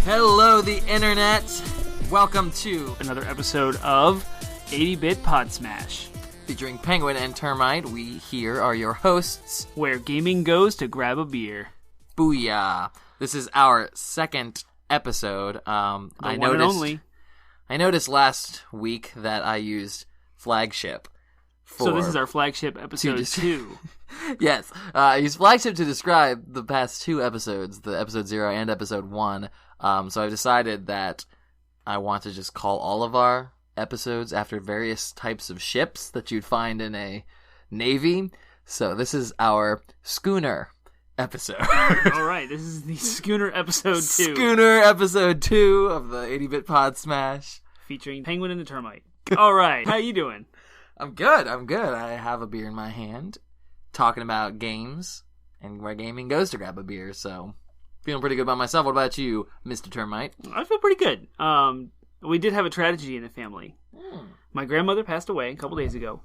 Hello, the internet. Welcome to another episode of 80-Bit Podsmash. Featuring Penguin and Termite. We here are your hosts. Where gaming goes to grab a beer. Booyah. This is our second episode. One and only. I noticed last week that I used flagship. So this is our flagship episode 2. Yes. I used flagship to describe the past two episodes, the episode 0 and episode 1. So I've decided that I want to just call all of our episodes after various types of ships that you'd find in a navy. So this is our schooner episode. All right, this is the schooner episode 2. Schooner episode 2 of the 80-Bit Podsmash. Featuring Penguin and the Termite. All right, how you doing? I'm good. I have a beer in my hand, talking about games, and where gaming goes to grab a beer, so feeling pretty good about myself. What about you, Mr. Termite? I feel pretty good. We did have a tragedy in the family. My grandmother passed away a couple days ago,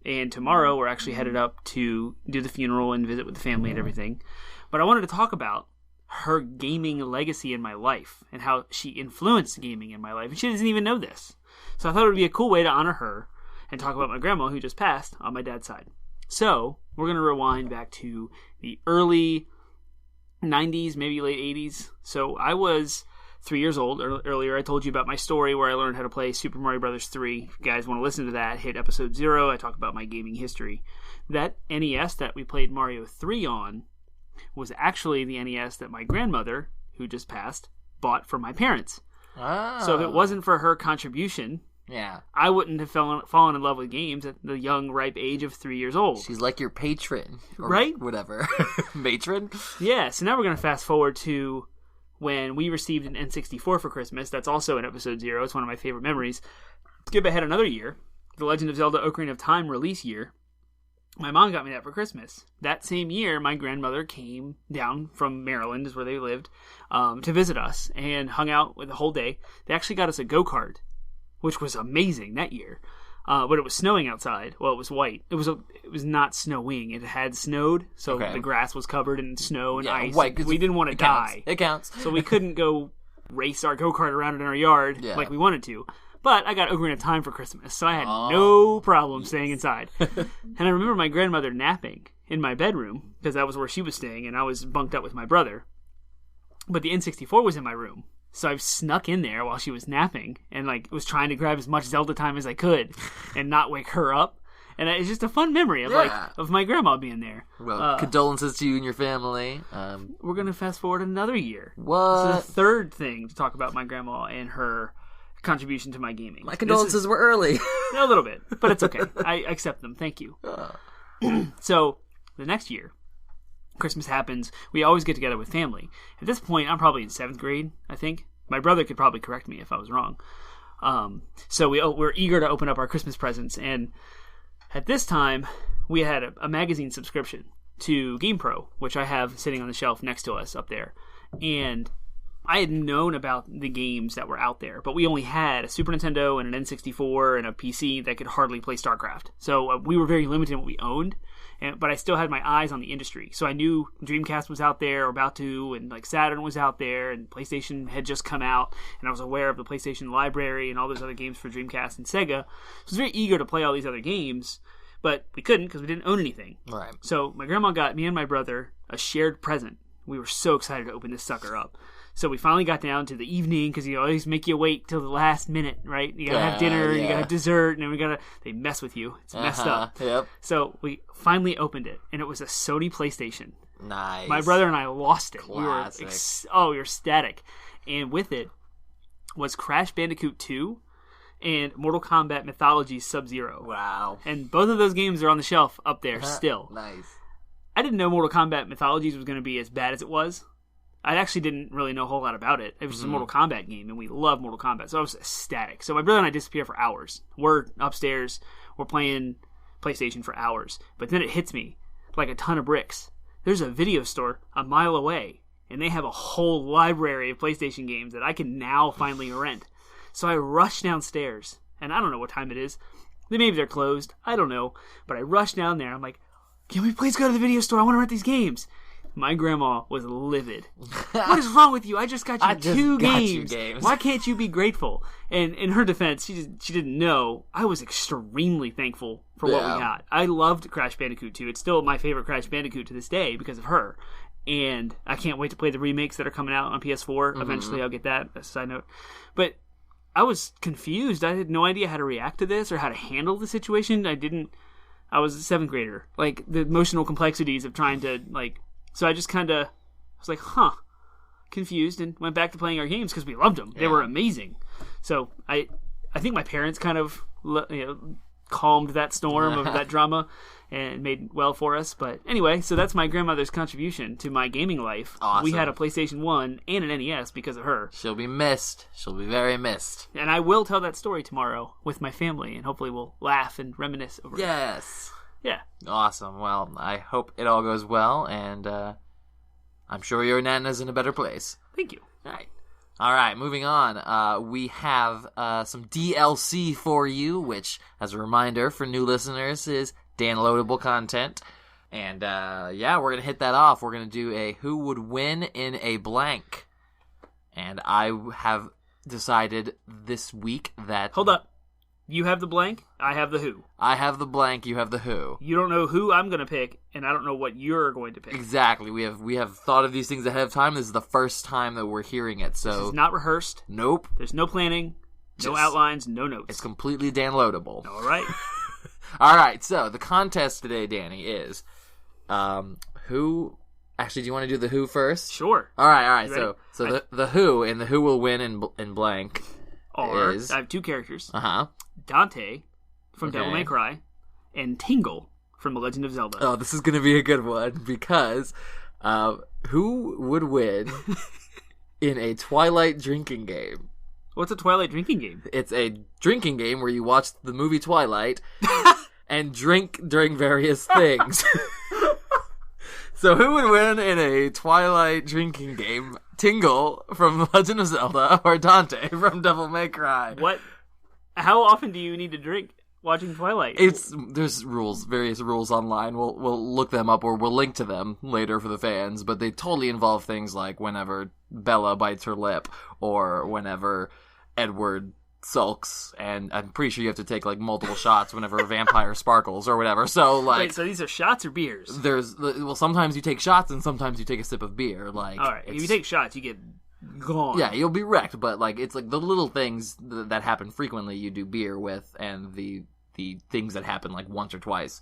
and tomorrow we're actually headed up to do the funeral and visit with the family and everything. But I wanted to talk about her gaming legacy in my life and how she influenced gaming in my life, and she doesn't even know this. So I thought it would be a cool way to honor her and talk about my grandma who just passed on my dad's side. So we're going to rewind back to the early 90s, maybe late 80s. So I was 3 years old. Earlier I told you about my story where I learned how to play Super Mario Bros. 3. If you guys want to listen to that, hit episode 0. I talk about my gaming history. That NES that we played Mario 3 on was actually the NES that my grandmother, who just passed, bought for my parents. Oh. So if it wasn't for her contribution, yeah, I wouldn't have fallen in love with games at the young, ripe age of 3 years old. She's like your patron. Or right? Whatever. Matron? Yeah, so now we're going to fast forward to when we received an N64 for Christmas. That's also in episode 0. It's one of my favorite memories. Skip ahead another year. The Legend of Zelda Ocarina of Time release year. My mom got me that for Christmas. That same year, my grandmother came down from Maryland, is where they lived, to visit us and hung out with the whole day. They actually got us a go-kart, which was amazing that year. But it was snowing outside. Well, it was white. It was not snowing. It had snowed, so the grass was covered in snow and ice. White, we didn't want to die. It counts. So we couldn't go race our go-kart around in our yard like we wanted to. But I got Ocarina of Time for Christmas, so I had no problem staying inside. And I remember my grandmother napping in my bedroom, because that was where she was staying, and I was bunked up with my brother. But the N64 was in my room. So I snuck in there while she was napping and was trying to grab as much Zelda time as I could and not wake her up. And it's just a fun memory of my grandma being there. Well, condolences to you and your family. We're going to fast forward another year. What? This is the third thing to talk about my grandma and her contribution to my gaming. My condolences were early. A little bit, but it's okay. I accept them. Thank you. So the next year, Christmas happens. We always get together with family. At this point, I'm probably in 7th grade, I think. My brother could probably correct me if I was wrong. So we're eager to open up our Christmas presents. And at this time, we had a magazine subscription to GamePro, which I have sitting on the shelf next to us up there. And I had known about the games that were out there, but we only had a Super Nintendo and an N64 and a PC that could hardly play StarCraft. So we were very limited in what we owned. But I still had my eyes on the industry. So I knew Dreamcast was out there, or about to, and Saturn was out there, and PlayStation had just come out, and I was aware of the PlayStation library and all those other games for Dreamcast and Sega. So I was very eager to play all these other games, but we couldn't because we didn't own anything. Right. So my grandma got me and my brother a shared present. We were so excited to open this sucker up. So we finally got down to the evening, because always make you wait till the last minute, right? You gotta have dinner, you gotta have dessert, and then they mess with you. It's messed up. Yep. So we finally opened it, and it was a Sony PlayStation. Nice. My brother and I lost it. Classic. We were ecstatic. And with it was Crash Bandicoot 2 and Mortal Kombat Mythology Sub-Zero. Wow. And both of those games are on the shelf up there still. Nice. I didn't know Mortal Kombat Mythologies was going to be as bad as it was. I actually didn't really know a whole lot about it. It was just a Mortal Kombat game, and we love Mortal Kombat, so I was ecstatic. So my brother and I disappear for hours. We're upstairs, we're playing PlayStation for hours. But then it hits me like a ton of bricks. There's a video store a mile away, and they have a whole library of PlayStation games that I can now finally rent. So I rush downstairs, and I don't know what time it is. Maybe they're closed. I don't know. But I rush down there. I'm like, can we please go to the video store? I want to rent these games. My grandma was livid. What is wrong with you? I just got you two games. Why can't you be grateful? And in her defense, she didn't know. I was extremely thankful for what we got. I loved Crash Bandicoot 2. It's still my favorite Crash Bandicoot to this day because of her. And I can't wait to play the remakes that are coming out on PS4. Mm-hmm. Eventually I'll get that, a side note. But I was confused. I had no idea how to react to this or how to handle the situation. I was a 7th grader. Like, the emotional complexities of trying to, like... So I just kind of was like, confused, and went back to playing our games because we loved them. Yeah. They were amazing. So I think my parents kind of calmed that storm of that drama and made well for us. But anyway, so that's my grandmother's contribution to my gaming life. Awesome. We had a PlayStation 1 and an NES because of her. She'll be missed. She'll be very missed. And I will tell that story tomorrow with my family, and hopefully we'll laugh and reminisce over it. Yes. Yeah. Awesome. Well, I hope it all goes well, and I'm sure your Nana's in a better place. Thank you. All right, moving on. We have some DLC for you, which, as a reminder for new listeners, is downloadable content. And, we're going to hit that off. We're going to do a Who Would Win in a Blank. And I have decided this week that... Hold up. You have the blank, I have the who. I have the blank, you have the who. You don't know who I'm going to pick, and I don't know what you're going to pick. Exactly. We have thought of these things ahead of time. This is the first time that we're hearing it, so... This is not rehearsed. Nope. There's no planning, no outlines, no notes. It's completely downloadable. All right. All right, so the contest today, Danny, is who... Actually, do you want to do the who first? Sure. All right. So the who and the who will win in blank is... I have two characters. Uh-huh. Dante from Devil May Cry and Tingle from The Legend of Zelda. Oh, this is going to be a good one because who would win in a Twilight drinking game? What's a Twilight drinking game? It's a drinking game where you watch the movie Twilight and drink during various things. So who would win in a Twilight drinking game? Tingle from Legend of Zelda or Dante from Devil May Cry? What? How often do you need to drink watching Twilight? There's various rules online. We'll look them up or we'll link to them later for the fans, but they totally involve things like whenever Bella bites her lip or whenever Edward sulks, and I'm pretty sure you have to take like multiple shots whenever a vampire sparkles or whatever. So like, wait, so these are shots or beers? Sometimes you take shots and sometimes you take a sip of beer. Like, all right, if you take shots, you get gone. Yeah, you'll be wrecked, but like it's like the little things that happen frequently you do beer with, and the things that happen like once or twice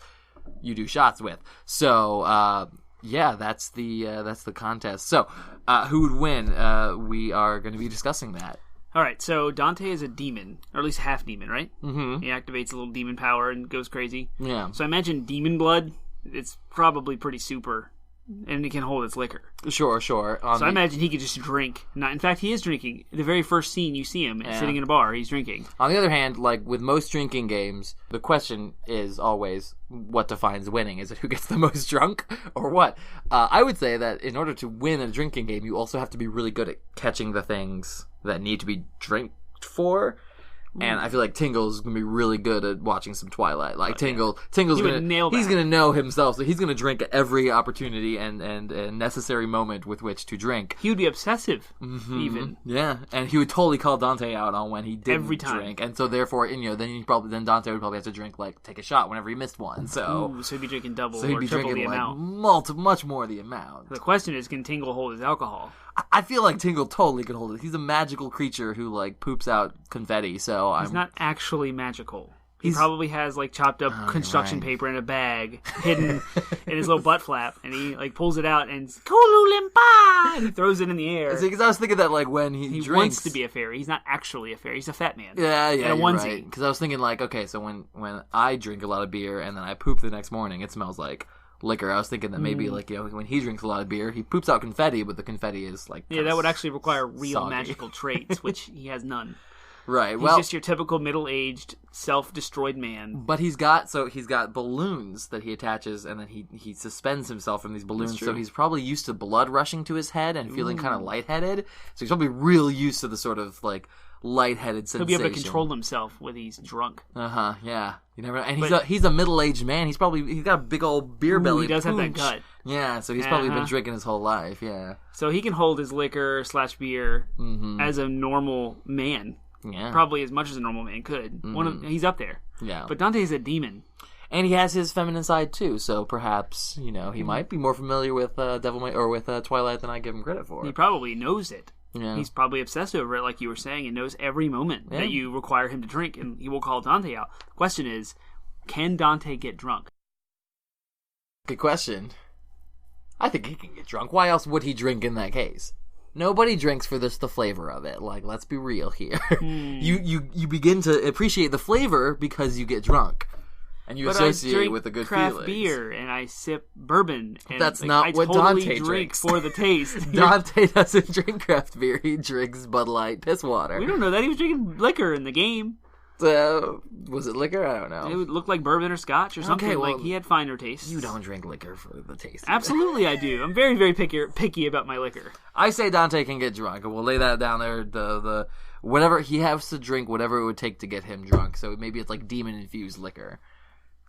you do shots with. So that's the contest. So who would win? We are going to be discussing that. All right, so Dante is a demon, or at least half demon, right? Mm-hmm. He activates a little demon power and goes crazy. Yeah. So I imagine demon blood. It's probably pretty super, and it can hold its liquor. Sure. I imagine he could just drink. In fact, he is drinking. The very first scene you see him sitting in a bar, he's drinking. On the other hand, like with most drinking games, the question is always what defines winning. Is it who gets the most drunk or what? I would say that in order to win a drinking game, you also have to be really good at catching the things that need to be drinked for. And I feel like Tingle's gonna be really good at watching some Twilight. Like Tingle's gonna nail that. He's gonna know himself, so he's gonna drink at every opportunity and necessary moment with which to drink. He would be obsessive, even. Yeah, and he would totally call Dante out on when he didn't drink, and so therefore, then Dante would probably have to drink take a shot whenever he missed one. So he'd be drinking double so he'd or be triple drinking the amount. Much more the amount. The question is, can Tingle hold his alcohol? I feel like Tingle totally could hold it. He's a magical creature who poops out confetti. So he's not actually magical. He probably has chopped up construction paper in a bag hidden in his little butt flap, and he pulls it out and Kululimpa, and he throws it in the air. Because I was thinking that when he drinks, wants to be a fairy. He's not actually a fairy. He's a fat man. Yeah, in a onesie. Because I was thinking okay, so when I drink a lot of beer and then I poop the next morning, it smells like liquor. I was thinking that maybe when he drinks a lot of beer, he poops out confetti, but the confetti is that would actually require real magical traits, which he has none. Right. He's just your typical middle-aged, self-destroyed man. But he's got balloons that he attaches, and then he suspends himself from these balloons. So he's probably used to blood rushing to his head and feeling kind of lightheaded. So he's probably real used to the sort of lightheaded sensation. He'll be able to control himself when he's drunk. Yeah. You never know. And he's a middle-aged man. He's got a big old beer belly. He does have that gut. Yeah, so he's probably been drinking his whole life, yeah. So he can hold his liquor / beer as a normal man. Yeah. Probably as much as a normal man could. He's up there. Yeah. But Dante's a demon. And he has his feminine side too, so perhaps, he might be more familiar with with Twilight than I give him credit for. He probably knows it. Yeah. He's probably obsessed over it, like you were saying, and knows every moment that you require him to drink, and he will call Dante out. The question is, can Dante get drunk? Good question. I think he can get drunk. Why else would he drink in that case? Nobody drinks for the flavor of it. Like, let's be real here. You begin to appreciate the flavor because you get drunk. And you associate it with a good craft feelings. beer, and I sip bourbon. And that's not what totally Dante drink drinks. For the taste. Dante doesn't drink craft beer. He drinks Bud Light piss water. We don't know that. He was drinking liquor in the game. Was it liquor? I don't know. It would look like bourbon or scotch or something. Okay, well, like he had finer tastes. You don't drink liquor for the taste. Absolutely, I do. I'm very, very picky about my liquor. I say Dante can get drunk, and we'll lay that down there. The whatever he has to drink, whatever it would take to get him drunk. So maybe it's like demon infused liquor.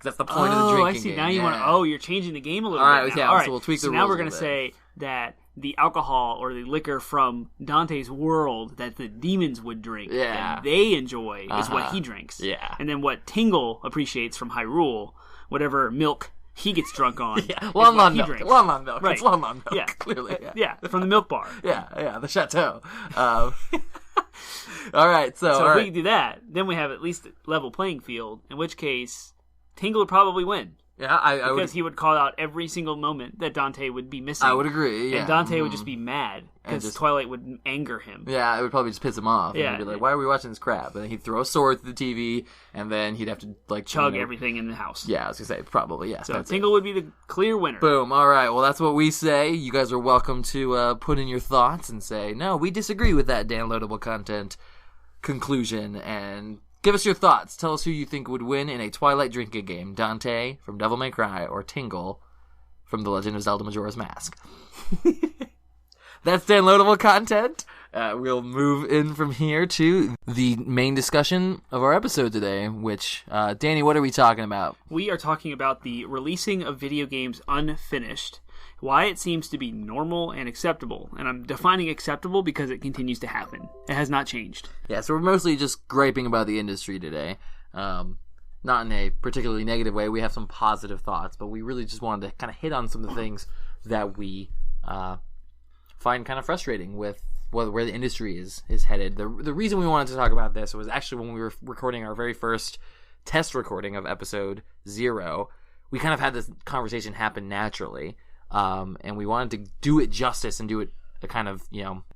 That's the point of the drinking game. I see. Now you you're changing the game a little bit. Yeah, All right, so we'll tweak the rules. Now we're going to say that the alcohol or the liquor from Dante's world that the demons would drink and they enjoy is what he drinks. Yeah. And then what Tingle appreciates from Hyrule, whatever milk he gets drunk on. Lon milk. Drinks. Lon milk. Right. It's Lon milk, yeah. Clearly. Yeah, from the milk bar. Yeah, the chateau. All right, so if we can do that, then we have at least a level playing field, in which case Tingle would probably win. Yeah, because he would call out every single moment that Dante would be missing. I would agree, yeah. And Dante would just be mad because Twilight would anger him. Yeah, it would probably just piss him off. Yeah. And he'd be like, why are we watching this crap? And then he'd throw a sword through the TV, and then he'd have to, chug everything in the house. Yeah, I was going to say, probably, yeah. So Tingle would be the clear winner. Boom. All right, well, that's what we say. You guys are welcome to put in your thoughts and say, no, we disagree with that downloadable content conclusion, and give us your thoughts. Tell us who you think would win in a Twilight drinking game. Dante from Devil May Cry or Tingle from The Legend of Zelda Majora's Mask. That's downloadable content. We'll move in from here to the main discussion of our episode today, which, Danny, what are we talking about? We are talking about the releasing of video games unfinished. Why it seems to be normal and acceptable. And I'm defining acceptable because it continues to happen. It has not changed. Yeah, so we're mostly just griping about the industry today. Not in a particularly negative way. We have some positive thoughts, but we really just wanted to kind of hit on some of the things that we find kind of frustrating with where the industry is headed. The reason we wanted to talk about this was actually when we were recording our very first test recording of episode 0. We kind of had this conversation happen naturally. And we wanted to do it justice and do it kind of,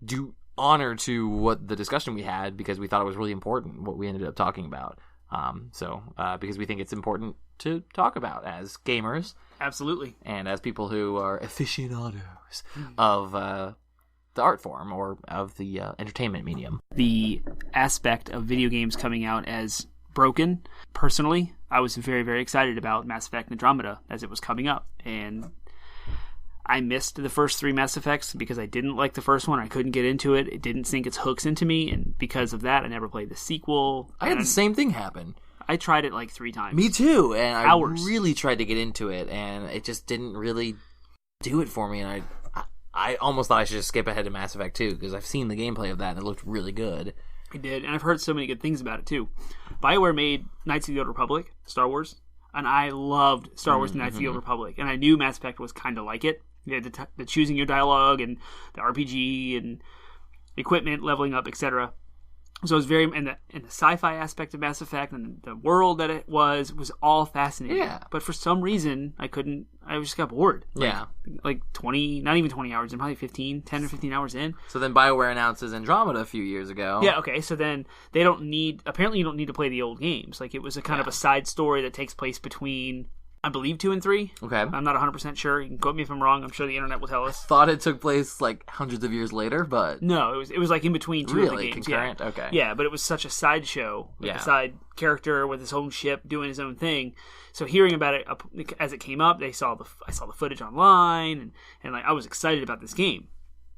do honor to what the discussion we had because we thought it was really important what we ended up talking about. Because we think it's important to talk about as gamers. Absolutely. And as people who are aficionados of the art form or of the entertainment medium. The aspect of video games coming out as broken, personally, I was very, very excited about Mass Effect Andromeda as it was coming up. And I missed the first 3 Mass Effects because I didn't like the first one. I couldn't get into it. It didn't sink its hooks into me, and because of that, I never played the sequel. I had the same thing happen. I tried it like 3 times. Me too, and I really tried to get into it, and it just didn't really do it for me, and I almost thought I should just skip ahead to Mass Effect 2, because I've seen the gameplay of that, and it looked really good. It did, and I've heard so many good things about it, too. BioWare made Knights of the Old Republic, Star Wars, and I loved Star Wars Knights of the Old Republic, and I knew Mass Effect was kind of like it. You had the choosing your dialogue and the RPG and equipment leveling up, etc. So it was very and the sci-fi aspect of Mass Effect and the world that it was all fascinating. Yeah. But for some reason I just got bored. Like 20, not even 20 hours in, probably 10 or 15 hours in. So then BioWare announces Andromeda a few years ago. Yeah, okay. So then you don't need to play the old games. Like it was a kind of a side story that takes place between, I believe, 2 and 3. Okay. I'm not 100% sure. You can quote me if I'm wrong. I'm sure the internet will tell us. Thought it took place like hundreds of years later, but no, it was like in between 2 of the games. Concurrent? Yeah. Okay. Yeah, but it was such a sideshow with a side character with his own ship doing his own thing. So hearing about it as it came up, I saw the footage online, and like I was excited about this game.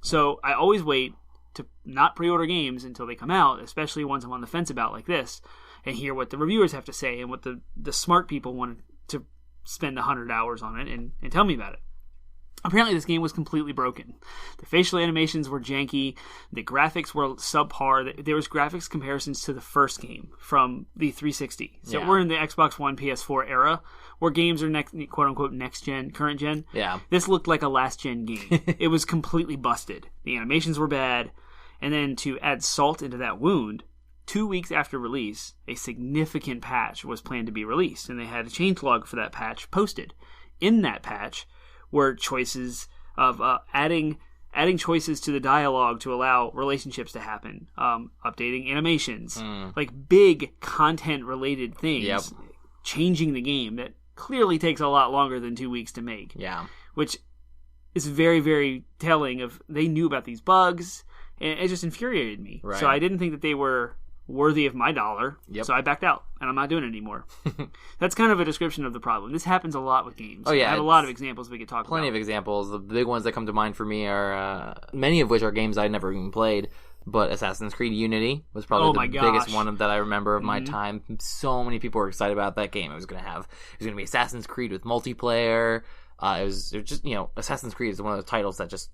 So I always wait to not pre-order games until they come out, especially ones I'm on the fence about like this, and hear what the reviewers have to say and what the smart people want to spend 100 hours on it and tell me about it. Apparently, this game was completely broken. The facial animations were janky. The graphics were subpar. There was graphics comparisons to the first game from the 360. So we're in the Xbox One, PS4 era, where games are quote-unquote next-gen, current-gen. Yeah. This looked like a last-gen game. It was completely busted. The animations were bad. And then to add salt into that wound, 2 weeks after release, a significant patch was planned to be released, and they had a changelog for that patch posted. In that patch were choices of adding choices to the dialogue to allow relationships to happen, updating animations, like big content-related things, changing the game that clearly takes a lot longer than 2 weeks to make. Yeah, which is very, very telling of they knew about these bugs, and it just infuriated me. Right. So I didn't think that they were worthy of my dollar, so I backed out, and I'm not doing it anymore. That's kind of a description of the problem. This happens a lot with games. Oh yeah, I have a lot of examples we could talk about. Plenty of examples. The big ones that come to mind for me are many of which are games I never even played. But Assassin's Creed Unity was probably the biggest one that I remember of my time. So many people were excited about that game. It was going to be Assassin's Creed with multiplayer. It was just, Assassin's Creed is one of those titles that just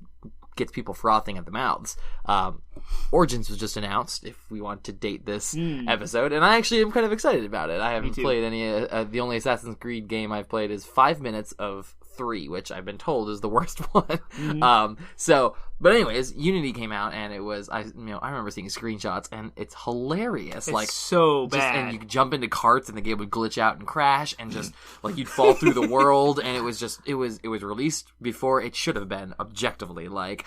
gets people frothing at the mouths. Origins was just announced, if we want to date this episode, and I actually am kind of excited about it. I haven't played any. The only Assassin's Creed game I've played is 5 minutes of 3, which I've been told is the worst one. But anyways, Unity came out, and it was I remember seeing screenshots, and it's hilarious. It's so bad. And you jump into carts, and the game would glitch out and crash, and just like you'd fall through the world, and it was released before it should have been, objectively, like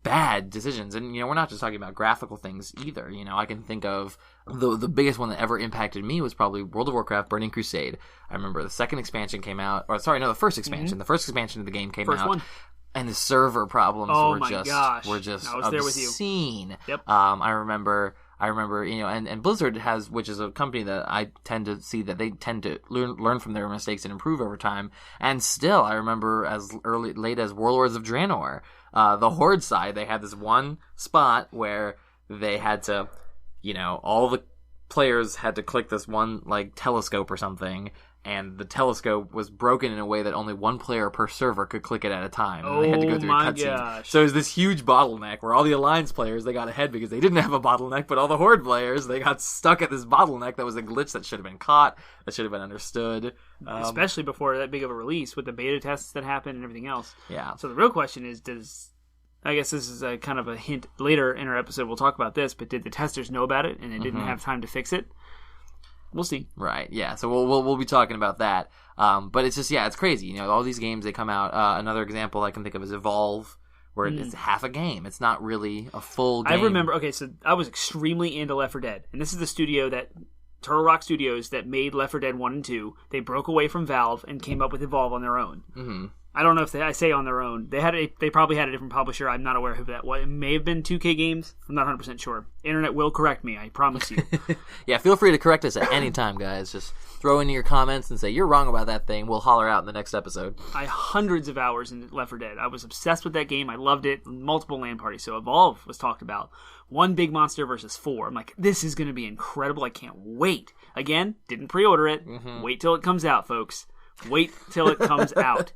bad decisions. And we're not just talking about graphical things either. I can think of the biggest one that ever impacted me was probably World of Warcraft Burning Crusade. I remember the second expansion came out, the first expansion. The first expansion of the game came out. One. And the server problems were just I was there with you. obscene. Yep. I remember, and Blizzard which is a company that I tend to see that they tend to learn from their mistakes and improve over time. And still, I remember as late as Warlords of Draenor, the Horde side, they had this one spot where they had to, all the players had to click this one like telescope or something, and the telescope was broken in a way that only one player per server could click it at a time. And they had to go through cutscenes. So it was this huge bottleneck where all the Alliance players, they got ahead because they didn't have a bottleneck, but all the Horde players, they got stuck at this bottleneck that was a glitch that should have been caught, that should have been understood. Especially before that big of a release with the beta tests that happened and everything else. Yeah. So the real question is, I guess this is a kind of a hint later in our episode, we'll talk about this, but did the testers know about it and they didn't have time to fix it? We'll see. Right, yeah. So we'll be talking about that. But it's just, it's crazy. All these games, they come out. Another example I can think of is Evolve, where it's half a game. It's not really a full game. I remember, so I was extremely into Left 4 Dead. And this is the studio Turtle Rock Studios, that made Left 4 Dead 1 and 2. They broke away from Valve and came up with Evolve on their own. Mm-hmm. I don't know if I say on their own. They probably had a different publisher. I'm not aware of that. It may have been 2K Games. I'm not 100% sure. Internet will correct me. I promise you. Yeah, feel free to correct us at any time, guys. Just throw in your comments and say, you're wrong about that thing. We'll holler out in the next episode. I hundreds of hours in Left 4 Dead. I was obsessed with that game. I loved it. Multiple LAN parties. So Evolve was talked about. One big monster versus 4. I'm like, this is going to be incredible. I can't wait. Again, didn't pre-order it. Mm-hmm. Wait till it comes out, folks. Wait till it comes out.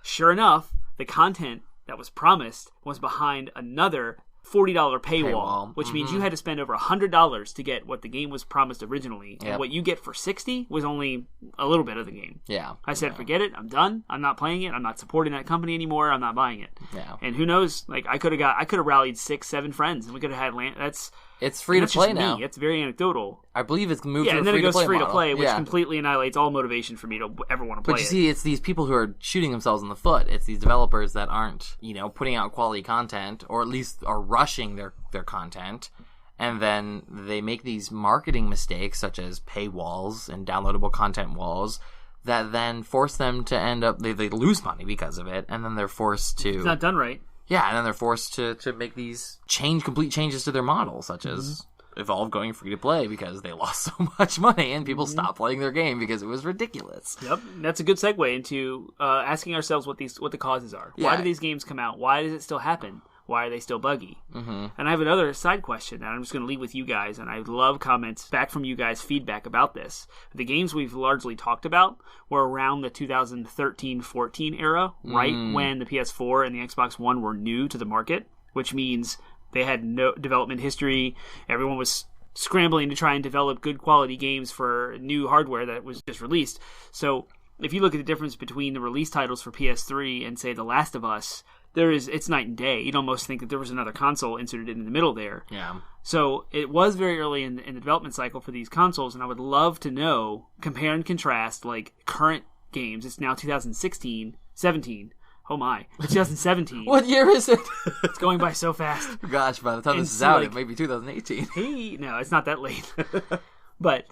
Sure enough, the content that was promised was behind another $40 paywall, which means you had to spend over $100 to get what the game was promised originally. And what you get for $60 was only a little bit of the game. Yeah. I said, forget it. I'm done. I'm not playing it. I'm not supporting that company anymore. I'm not buying it. Yeah. And who knows? Like, I could have rallied 6-7 friends, and we could have had It's free to play now. It's very anecdotal. I believe it's moved to a and then free it goes to play free model. to play, which completely annihilates all motivation for me to ever want to play it. But you see, it's these people who are shooting themselves in the foot. It's these developers that aren't, putting out quality content, or at least are rushing their content, and then they make these marketing mistakes, such as paywalls and downloadable content walls, that then force them to end up, they lose money because of it, and then they're forced to... It's not done right. Yeah, and then they're forced to make these complete changes to their model, such as Evolve going free to play because they lost so much money and people stopped playing their game because it was ridiculous. Yep, that's a good segue into asking ourselves what the causes are. Yeah. Why do these games come out? Why does it still happen? Why are they still buggy? Mm-hmm. And I have another side question that I'm just going to leave with you guys, and I love comments back from you guys, feedback about this. The games we've largely talked about were around the 2013-14 era, right when the PS4 and the Xbox One were new to the market, which means they had no development history. Everyone was scrambling to try and develop good quality games for new hardware that was just released. So if you look at the difference between the release titles for PS3 and, say, The Last of Us, it's night and day. You'd almost think that there was another console inserted in the middle there. Yeah. So it was very early in the development cycle for these consoles, and I would love to know, compare and contrast, like, current games. It's now 17. Oh my. It's 2017. What year is it? It's going by so fast. Gosh, by the time this is out, it may be 2018. No, it's not that late. But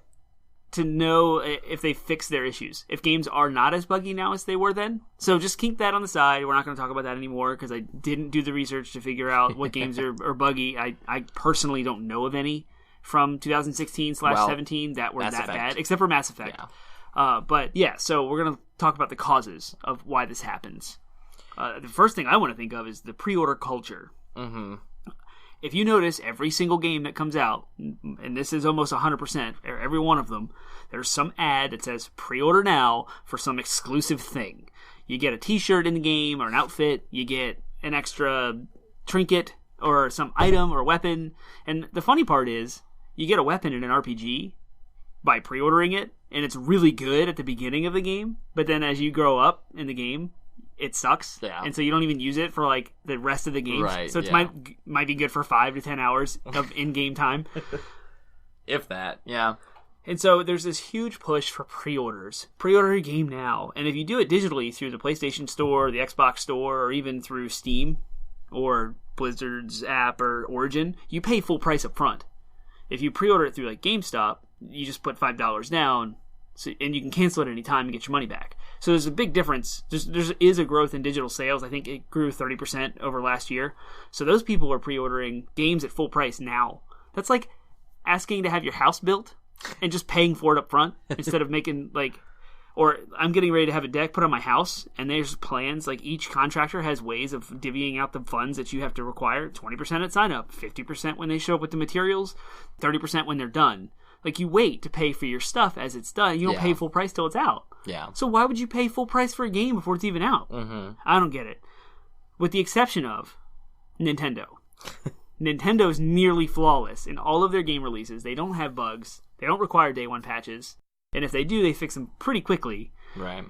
to know if they fix their issues. If games are not as buggy now as they were then. So just keep that on the side. We're not going to talk about that anymore because I didn't do the research to figure out what games are buggy. I personally don't know of any from 2016/17 that were that bad, except for Mass Effect. Yeah. But yeah, so we're going to talk about the causes of why this happens. The first thing I want to think of is the pre-order culture. Mm-hmm. If you notice, every single game that comes out, and this is almost 100%, every one of them, there's some ad that says pre-order now for some exclusive thing. You get a t-shirt in the game or an outfit, you get an extra trinket or some item or weapon. And the funny part is, you get a weapon in an RPG by pre-ordering it, and it's really good at the beginning of the game, but then as you grow up in the game, it sucks, and so you don't even use it for like the rest of the game. Right, so it might be good for 5 to 10 hours of in-game time, if that. Yeah. And so there's this huge push for pre-orders. Pre-order a game now, and if you do it digitally through the PlayStation Store, the Xbox Store, or even through Steam or Blizzard's app or Origin, you pay full price up front. If you pre-order it through like GameStop, you just put $5 down, and you can cancel it at any time and get your money back. So there's a big difference. There is a growth in digital sales. I think it grew 30% over last year. So those people are pre-ordering games at full price now. That's like asking to have your house built and just paying for it up front instead of making like, or I'm getting ready to have a deck put on my house, and there's plans. Like each contractor has ways of divvying out the funds that you have to require. 20% at sign up, 50% when they show up with the materials, 30% when they're done. Like, you wait to pay for your stuff as it's done. You don't pay full price till it's out. Yeah. So why would you pay full price for a game before it's even out? Mm-hmm. I don't get it. With the exception of Nintendo. Nintendo's nearly flawless in all of their game releases. They don't have bugs. They don't require day one patches. And if they do, they fix them pretty quickly. Right.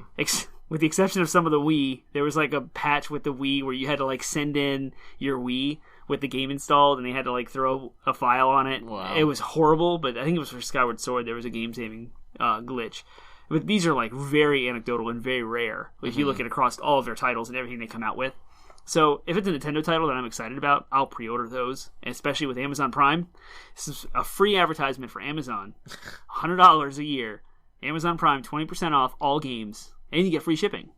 With the exception of some of the Wii, there was like a patch with the Wii where you had to like send in your Wii with the game installed, and they had to like throw a file on it. Wow. It was horrible, but I think it was for Skyward Sword. There was a game-saving glitch. But these are like very anecdotal and very rare if you look at across all of their titles and everything they come out with. So if it's a Nintendo title that I'm excited about, I'll pre-order those, especially with Amazon Prime. This is a free advertisement for Amazon. $100 a year. Amazon Prime, 20% off all games, and you get free shipping.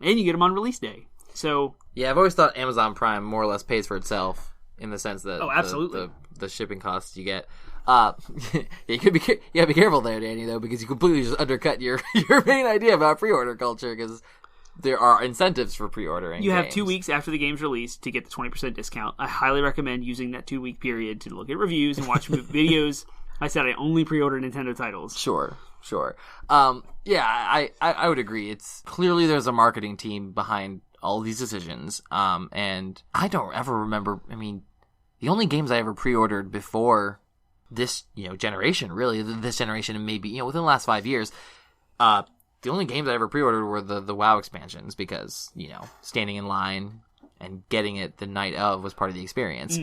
And you get them on release day. So yeah, I've always thought Amazon Prime more or less pays for itself in the sense that absolutely. The shipping costs you get. You gotta be careful there, Danny, though, because you completely just undercut your main idea about pre-order culture, because there are incentives for pre-ordering. You have 2 weeks after the game's released to get the 20% discount. I highly recommend using that 2 week period to look at reviews and watch videos. I said I only pre-order Nintendo titles. Sure. Yeah, I would agree. It's clearly there's a marketing team behind all these decisions. And I don't ever remember. I mean, the only games I ever pre-ordered before this, generation, really, this generation, and maybe within the last 5 years, the only games I ever pre-ordered were the WoW expansions, because standing in line and getting it the night of was part of the experience.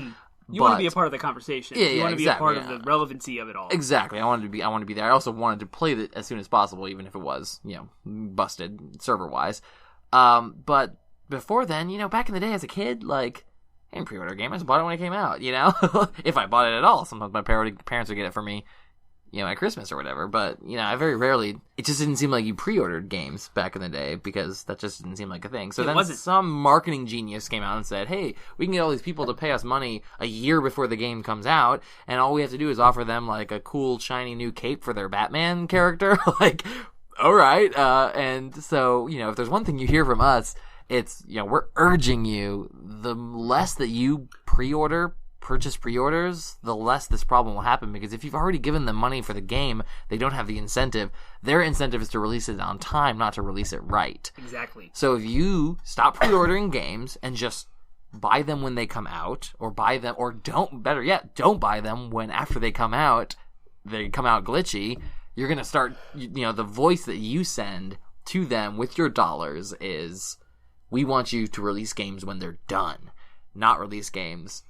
You want to be a part of the conversation. Yeah, you want to be exactly, a part of the relevancy of it all. Exactly. I wanted to be there. I also wanted to play it as soon as possible, even if it was, busted server-wise. But before then, back in the day as a kid, like, I didn't pre-order a game. I just bought it when it came out, If I bought it at all. Sometimes my parents would get it for me, at Christmas or whatever. But, I very rarely... It just didn't seem like you pre-ordered games back in the day, because that just didn't seem like a thing. So then some marketing genius came out and said, hey, we can get all these people to pay us money a year before the game comes out, and all we have to do is offer them, like, a cool, shiny new cape for their Batman character. Like, all right. And so, if there's one thing you hear from us it's, we're urging you, the less that you purchase pre-orders, the less this problem will happen, because if you've already given them money for the game, they don't have the incentive. Their incentive is to release it on time, not to release it right. Exactly. So if you stop pre-ordering games and just buy them when they come out, or better yet, don't buy them when after they come out glitchy, you're going to start, the voice that you send to them with your dollars is, we want you to release games when they're done, not release games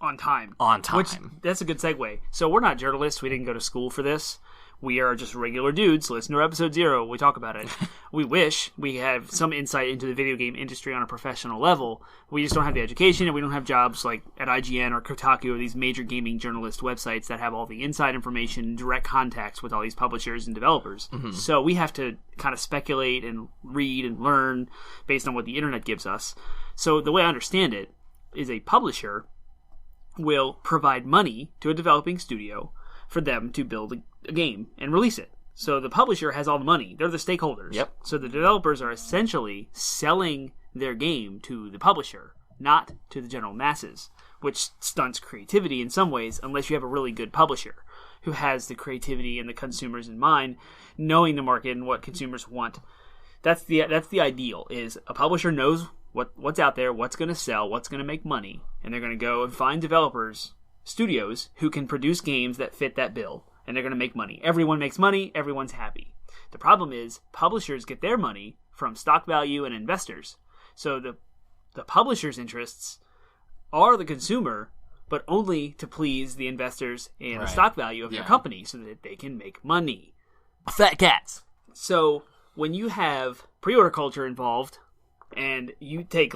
on time. Which, that's a good segue. So we're not journalists. We didn't go to school for this. We are just regular dudes. Listen to episode 0. We talk about it. We wish we have some insight into the video game industry on a professional level. We just don't have the education, and we don't have jobs like at IGN or Kotaku or these major gaming journalist websites that have all the inside information and direct contacts with all these publishers and developers. Mm-hmm. So we have to kind of speculate and read and learn based on what the internet gives us. So the way I understand it is a publisher will provide money to a developing studio for them to build a game and release it. So the publisher has all the money. They're the stakeholders. Yep. So the developers are essentially selling their game to the publisher, not to the general masses, which stunts creativity in some ways unless you have a really good publisher who has the creativity and the consumers in mind, knowing the market and what consumers want. That's the ideal, is a publisher knows what's out there, what's going to sell, what's going to make money, and they're going to go and find developers, studios, who can produce games that fit that bill, and they're going to make money. Everyone makes money, everyone's happy. The problem is publishers get their money from stock value and investors. So the publisher's interests are the consumer, but only to please the investors and the stock value of their company so that they can make money. Fat cats. So when you have pre-order culture involved, and you take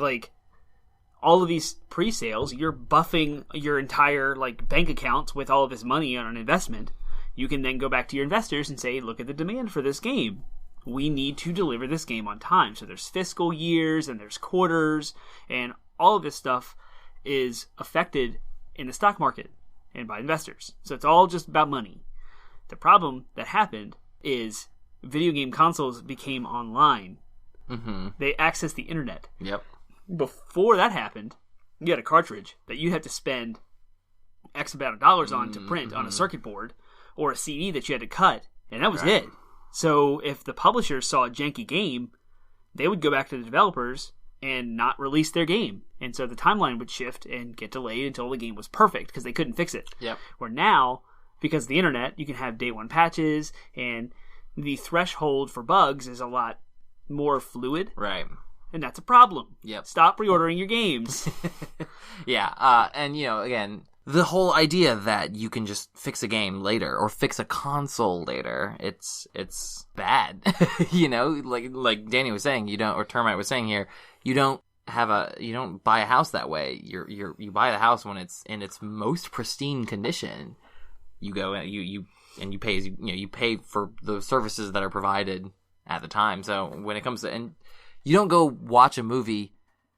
all of these pre-sales, you're buffing your entire bank account with all of this money on an investment. You can then go back to your investors and say, look at the demand for this game. We need to deliver this game on time. So there's fiscal years and there's quarters, and all of this stuff is affected in the stock market and by investors. So it's all just about money. The problem that happened is video game consoles became online. Mm-hmm. They accessed the internet. Yep. Before that happened, you had a cartridge that you had to spend X amount of dollars on to print on a circuit board, or a CD that you had to cut, and that was it. So if the publishers saw a janky game, they would go back to the developers and not release their game. And so the timeline would shift and get delayed until the game was perfect because they couldn't fix it. Yep. Where now, because of the internet, you can have day one patches, and the threshold for bugs is a lot more fluid. Right. And that's a problem. Yep. Stop pre-ordering your games. Yeah. And, again, the whole idea that you can just fix a game later or fix a console later, it's bad. Like Danny was saying, or Termite was saying here, you don't buy a house that way. You buy the house when it's in its most pristine condition. You go and you pay you pay for the services that are provided at the time. So when it comes to, and you don't go watch a movie.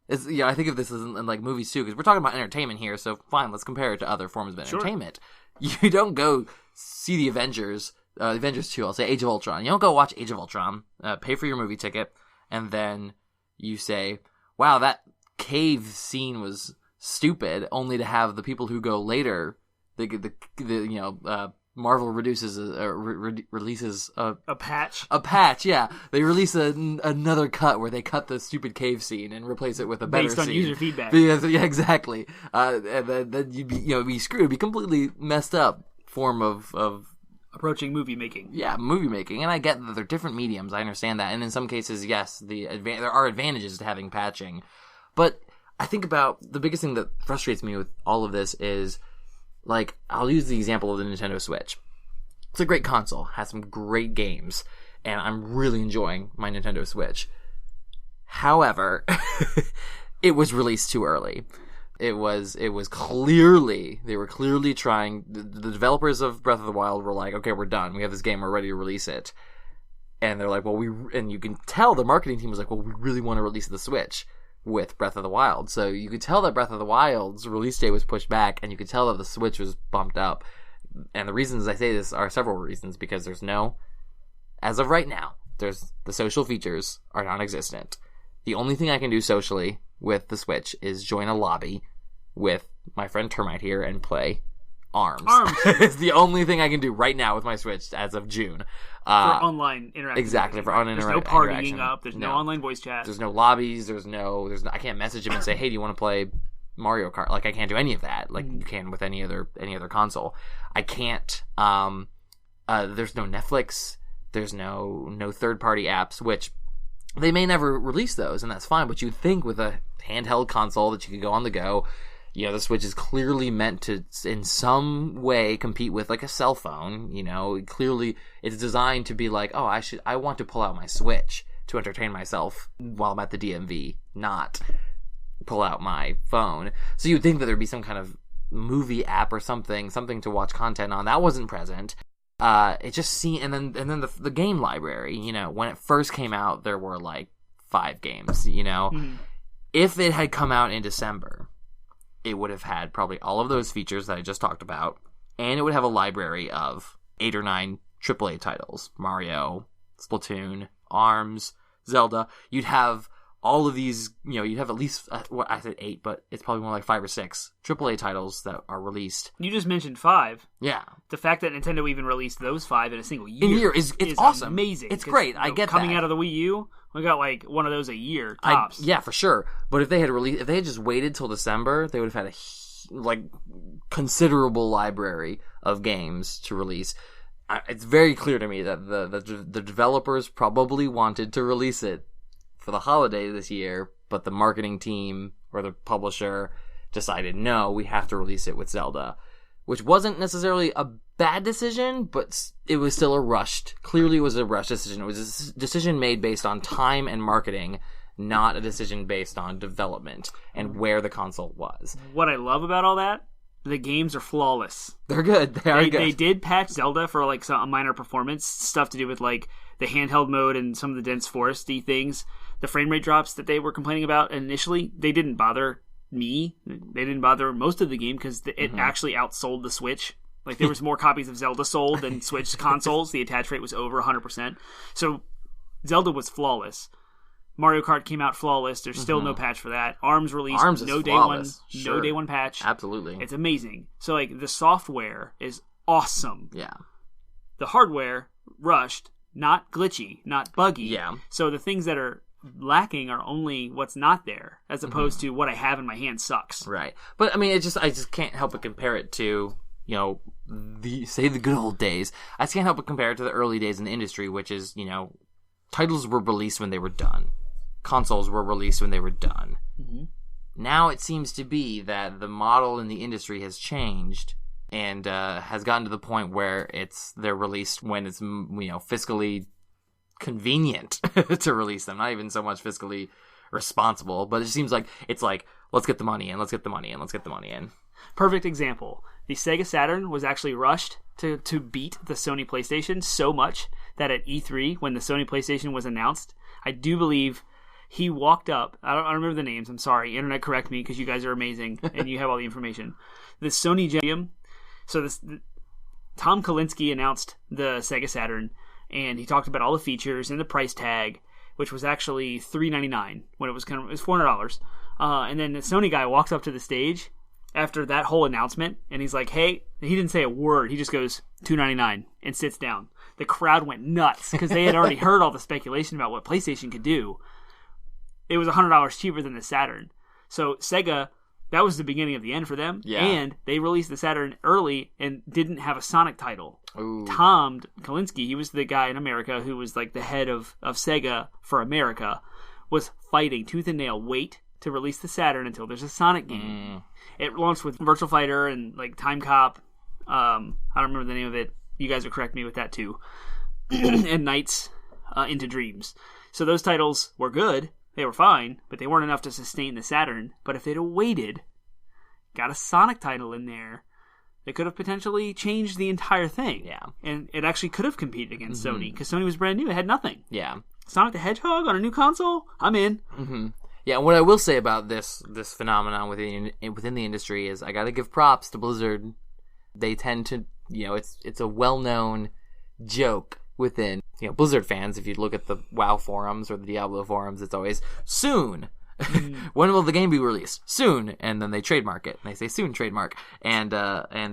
I think of this as in movies too, because we're talking about entertainment here. So fine, let's compare it to other forms of entertainment. Sure. You don't go see the Avengers 2. I'll say Age of Ultron. You don't go watch Age of Ultron. Pay for your movie ticket, and then you say, "Wow, that cave scene was stupid," only to have the people who go later, Marvel releases a patch. A patch, yeah. They release another cut where they cut the stupid cave scene and replace it with a better based on scene. User feedback. Yeah, exactly. And then you'd be screwed. It'd be completely messed up form of approaching movie making. Yeah, movie making. And I get that they're different mediums. I understand that. And in some cases, yes, there are advantages to having patching. But I think about the biggest thing that frustrates me with all of this is, I'll use the example of the Nintendo Switch. It's a great console, has some great games, and I'm really enjoying my Nintendo Switch. However, it was released too early. They were clearly trying, the developers of Breath of the Wild were like, okay, we're done. We have this game, we're ready to release it. And they're like, and you can tell the marketing team was like, well, we really want to release the Switch with Breath of the Wild. So you could tell that Breath of the Wild's release date was pushed back, and you could tell that the Switch was bumped up. And the reasons I say this are several reasons, because as of right now, the social features are non-existent. The only thing I can do socially with the Switch is join a lobby with my friend Termite here and play Arms. It's the only thing I can do right now with my Switch as of June. For online interaction. Exactly, for online interaction. There's no partying up. There's no online voice chat. There's no lobbies. There's no. I can't message him and say, hey, do you want to play Mario Kart? Like, I can't do any of that like you can with any other console. I can't. There's no Netflix. There's no third-party apps, which they may never release those, and that's fine. But you'd think with a handheld console that you could go on the go, you know, the Switch is clearly meant to, in some way, compete with like a cell phone. You know, clearly it's designed to be like, oh, I want to pull out my Switch to entertain myself while I'm at the DMV, not pull out my phone. So you'd think that there'd be some kind of movie app or something to watch content on. That wasn't present. It just seemed, and then the game library, you know, when it first came out, there were like 5 games, you know. If it had come out in December, it would have had probably all of those features that I just talked about, and it would have a library of 8 or 9 AAA titles. Mario, Splatoon, ARMS, Zelda. You'd have all of these, you know, you'd have at least, I said 8, but it's probably more like 5 or 6 AAA titles that are released. You just mentioned 5. Yeah. The fact that Nintendo even released those 5 in a single year is awesome. Amazing. It's great. I get coming that. out of the Wii U, we got like one of those a year, tops. Yeah, for sure. But if they had just waited till December, they would have had a considerable library of games to release. It's very clear to me that the developers probably wanted to release it for the holiday this year, but the marketing team or the publisher decided, no, we have to release it with Zelda, which wasn't necessarily a bad decision, but it was still clearly it was a rush decision. It was a decision made based on time and marketing, not a decision based on development and where the console was. What I love about all that, the games are flawless. They're good. They good. They did patch Zelda for like some minor performance stuff to do with like the handheld mode and some of the dense foresty things. The frame rate drops that they were complaining about initially, they didn't bother me. They didn't bother most of the game because it actually outsold the Switch. Like, there was more copies of Zelda sold than Switch consoles. The attach rate was over 100%. So, Zelda was flawless. Mario Kart came out flawless. There's still no patch for that. ARMS released. ARMS is flawless. No day one patch. Absolutely. It's amazing. So, like, the software is awesome. Yeah. The hardware, rushed, not glitchy, not buggy. Yeah. So, the things that are lacking are only what's not there, as opposed to what I have in my hand sucks. Right. But I mean, I just can't help but compare it to, you know, the good old days. I just can't help but compare it to the early days in the industry, which is, you know, titles were released when they were done. Consoles were released when they were done. Now it seems to be that the model in the industry has changed and has gotten to the point where they're released when it's, you know, fiscally convenient to release them, not even so much fiscally responsible, but it seems like it's like, let's get the money in, let's get the money in, let's get the money in. Perfect example. The Sega Saturn was actually rushed to beat the Sony PlayStation so much that at E3, when the Sony PlayStation was announced, I do believe he walked up, I don't remember the names, I'm sorry, internet correct me because you guys are amazing and you have all the information. The Sony Gym, so Tom Kalinske announced the Sega Saturn, and he talked about all the features and the price tag, which was actually $399 when it was $400. And then the Sony guy walks up to the stage after that whole announcement, and he's like, "Hey," he didn't say a word. He just goes $299 and sits down. The crowd went nuts because they had already heard all the speculation about what PlayStation could do. It was $100 cheaper than the Saturn. So Sega, that was the beginning of the end for them. Yeah. And they released the Saturn early and didn't have a Sonic title. Ooh. Tom Kalinske, he was the guy in America who was like the head of Sega for America, was fighting tooth and nail, wait to release the Saturn until there's a Sonic game. It launched with Virtual Fighter and like Time Cop. I don't remember the name of it. You guys will correct me with that too. And Nights into Dreams. So those titles were good. They were fine, but they weren't enough to sustain the Saturn. But if they'd have waited, got a Sonic title in there, they could have potentially changed the entire thing. Yeah. And it actually could have competed against Sony, because Sony was brand new. It had nothing. Yeah. Sonic the Hedgehog on a new console? I'm in. Yeah, and what I will say about this phenomenon within the industry is I gotta give props to Blizzard. They tend to, you know, it's a well-known joke within Blizzard fans, if you look at the WoW forums or the Diablo forums, it's always soon. When will the game be released? Soon. And then they trademark it. And they say soon trademark. And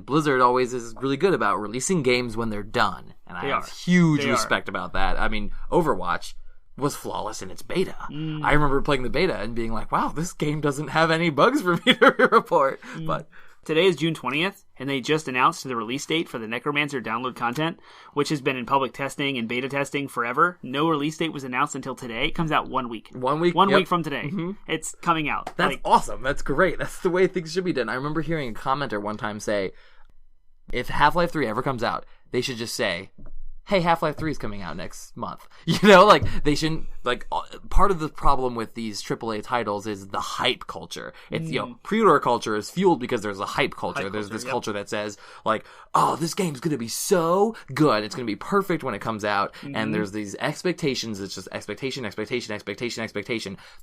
Blizzard always is really good about releasing games when they're done. And I have huge respect about that. I mean, Overwatch was flawless in its beta. I remember playing the beta and being like, wow, this game doesn't have any bugs for me to report. But today is June 20th, and they just announced the release date for the Necromancer download content, which has been in public testing and beta testing forever. No release date was announced until today. It comes out 1 week. 1 week? One week from today. It's coming out. That's awesome. That's great. That's the way things should be done. I remember hearing a commenter one time say, if Half-Life 3 ever comes out, they should just say, hey, Half-Life 3 is coming out next month. They shouldn't, part of the problem with these AAA titles is the hype culture. It's, pre-order culture is fueled because there's a hype culture. There's this culture that says, oh, this game's gonna be so good. It's gonna be perfect when it comes out. And there's these expectations. It's just expectation.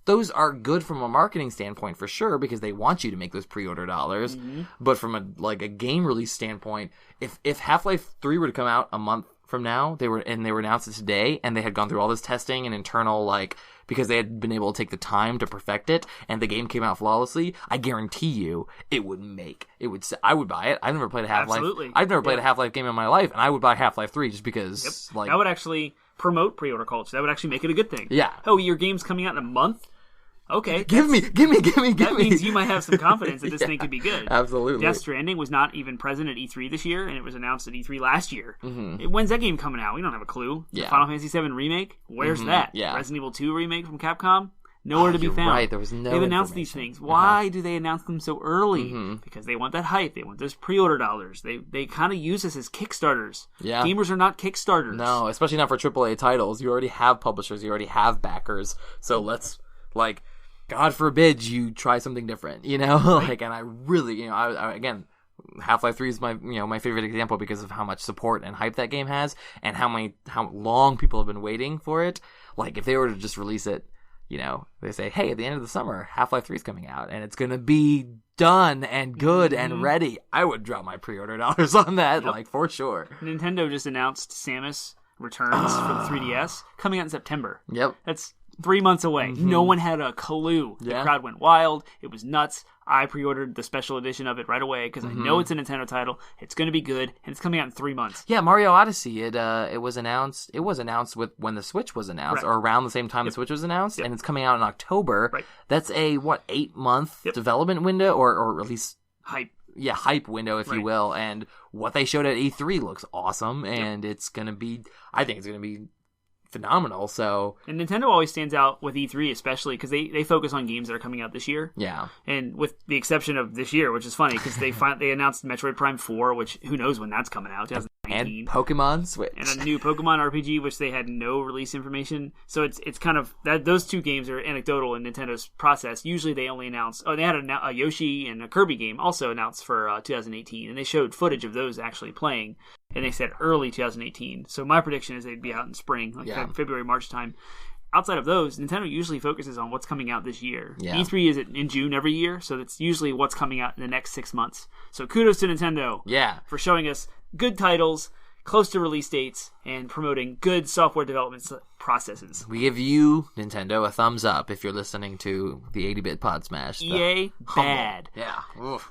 Those are good from a marketing standpoint for sure because they want you to make those pre-order dollars. But from a game release standpoint, if Half-Life 3 were to come out a month from now, they were announced it today, and they had gone through all this testing and internal, because they had been able to take the time to perfect it, and the game came out flawlessly, I guarantee you, I would buy it. I've never played a Half-Life. Absolutely. I've never played a Half-Life game in my life, and I would buy Half-Life 3 just because, that would actually promote pre-order culture. That would actually make it a good thing. Yeah. Oh, your game's coming out in a month? Okay. Give me. That means you might have some confidence that this thing could be good. Absolutely. Death Stranding was not even present at E3 this year, and it was announced at E3 last year. When's that game coming out? We don't have a clue. Yeah. The Final Fantasy VII Remake? Where's that? Yeah. Resident Evil 2 Remake from Capcom? Nowhere to be found. Right, there was no They've announced these things. Why do they announce them so early? Because they want that hype. They want those pre-order dollars. They kind of use us as Kickstarters. Yeah. Gamers are not Kickstarters. No, especially not for AAA titles. You already have publishers. You already have backers. So let's, God forbid you try something different, and I really, again, Half-Life 3 is my favorite example because of how much support and hype that game has and how long people have been waiting for it. If they were to just release it, they say, hey, at the end of the summer, Half-Life 3 is coming out and it's going to be done and good and ready. I would drop my pre-order dollars on that, for sure. Nintendo just announced Samus Returns for the 3DS coming out in September. Yep. That's 3 months away. No one had a clue. The crowd went wild. It was nuts. I pre-ordered the special edition of it right away because I know it's a Nintendo title. It's going to be good, and it's coming out in 3 months. Yeah, Mario Odyssey. It was announced. It was announced when the Switch was announced, or around the same time the Switch was announced, and it's coming out in October. Right. That's a 8-month development window, or at least hype. Yeah, hype window, if you will. And what they showed at E3 looks awesome, and it's going to be. I think it's going to be phenomenal. So, and Nintendo always stands out with E3, especially because they focus on games that are coming out this year. Yeah, and with the exception of this year, which is funny because they announced Metroid Prime 4, which who knows when that's coming out. 2019. And Pokemon Switch, and a new Pokemon RPG, which they had no release information. So it's kind of that those two games are anecdotal in Nintendo's process. Usually they only announce. Oh, they had a Yoshi and a Kirby game also announced for 2018, and they showed footage of those actually playing. And they said early 2018. So my prediction is they'd be out in spring, February, March time. Outside of those, Nintendo usually focuses on what's coming out this year. Yeah. E3 is in June every year, so that's usually what's coming out in the next 6 months. So kudos to Nintendo for showing us good titles, close to release dates, and promoting good software development processes. We give you, Nintendo, a thumbs up if you're listening to the 80-bit Podsmash. EA, bad. Yeah. Oof.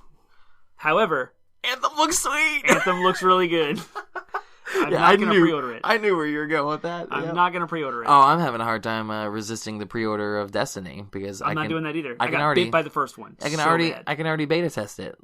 However, Anthem looks sweet. Anthem looks really good. I'm not going to pre-order it. I knew where you were going with that. I'm not going to pre-order it. Oh, I'm having a hard time resisting the pre-order of Destiny because I'm not doing that either. I got already bit by the first one. I can already beta test it.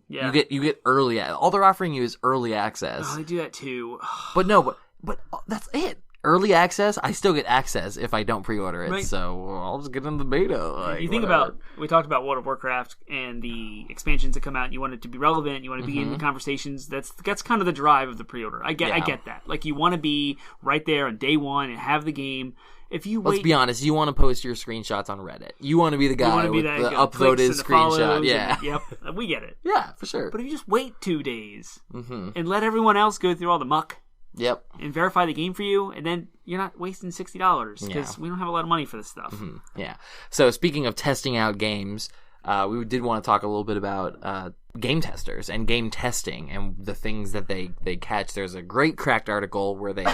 You get early. All they're offering you is early access. Oh, they do that too. But that's it. Early access, I still get access if I don't pre-order it, so I'll just get in the beta. You think about, we talked about World of Warcraft and the expansions that come out, and you want it to be relevant, you want to be in the conversations, that's kind of the drive of the pre-order. I get that. You want to be right there on day one and have the game. If you wait, let's be honest, you want to post your screenshots on Reddit. You want to be the guy with the upvoted screenshot. Yeah. Yep, we get it. Yeah, for sure. But if you just wait 2 days and let everyone else go through all the muck, yep, and verify the game for you, and then you're not wasting $60 because we don't have a lot of money for this stuff. Yeah. So speaking of testing out games, we did want to talk a little bit about game testers and game testing and the things that they catch. There's a great Cracked article where they